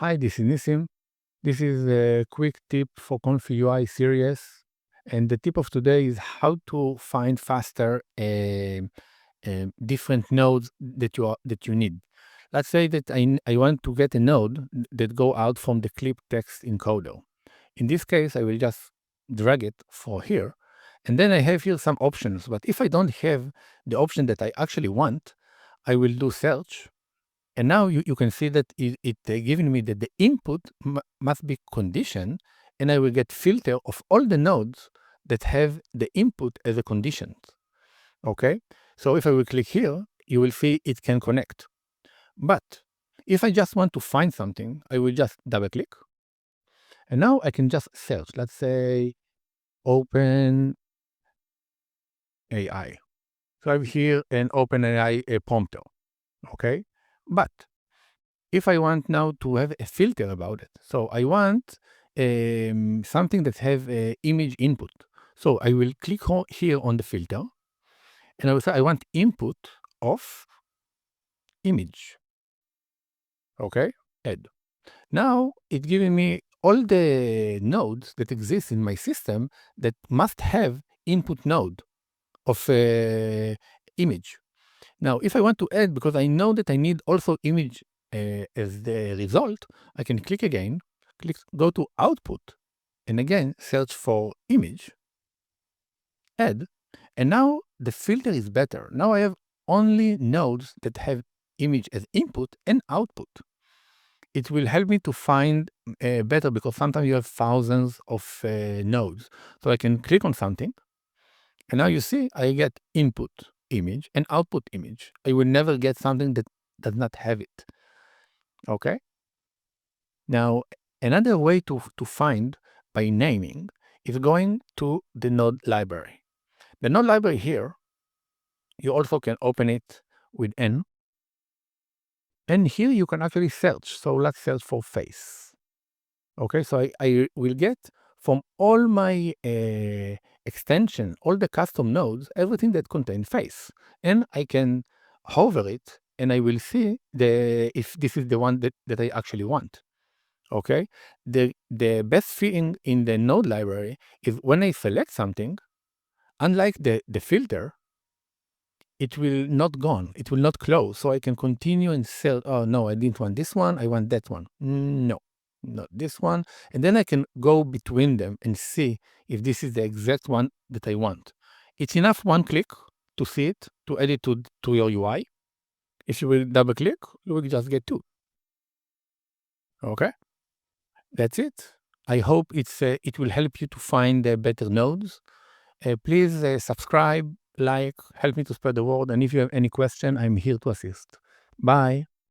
Hi, this is Nissim. This is a quick tip for ComfyUI series. And the tip of today is how to find faster different nodes that you need. Let's say that I want to get a node that go out from the clip text encoder. In this case, I will just drag it for here. And then I have here some options. But if I don't have the option that I actually want, I will do search. And now you can see that it giving me that the input must be condition, and I will get filter of all the nodes that have the input as a condition. Okay, so if I will click here, you will see it can connect. But if I just want to find something, I will just double click, and now I can just search. Let's say Open AI. So I have here an Open AI prompter. Okay, but if I want now to have a filter about it, so I want something that have image input. So I will click here on the filter, and I will say I want input of image. Okay, add. Now it's giving me all the nodes that exist in my system that must have input node of image. Now, if I want to add, because I know that I need also image as the result, I can click again, go to output, and again, search for image, add, and now the filter is better. Now I have only nodes that have image as input and output. It will help me to find better because sometimes you have thousands of nodes. So I can click on something, and now you see I get input image and output image. I will never get something that does not have it. Okay? Now, another way to find by naming is going to the node library. The node library here, you also can open it with N. And here you can actually search. So let's search for face. Okay, so I will get from all my extension, all the custom nodes, everything that contains face. And I can hover it and I will see if this is the one that I actually want. Okay, the best thing in the node library is when I select something, unlike the filter, it will not gone, it will not close. So I can continue and say, oh no, I didn't want this one, I want that one. No, not this one. And then I can go between them and see if this is the exact one that I want. It's enough one click to see it, to add it to your UI. If you will double click, you will just get two. Okay, that's it. I hope it will help you to find better nodes. Please subscribe, like, help me to spread the word. And if you have any question, I'm here to assist. Bye.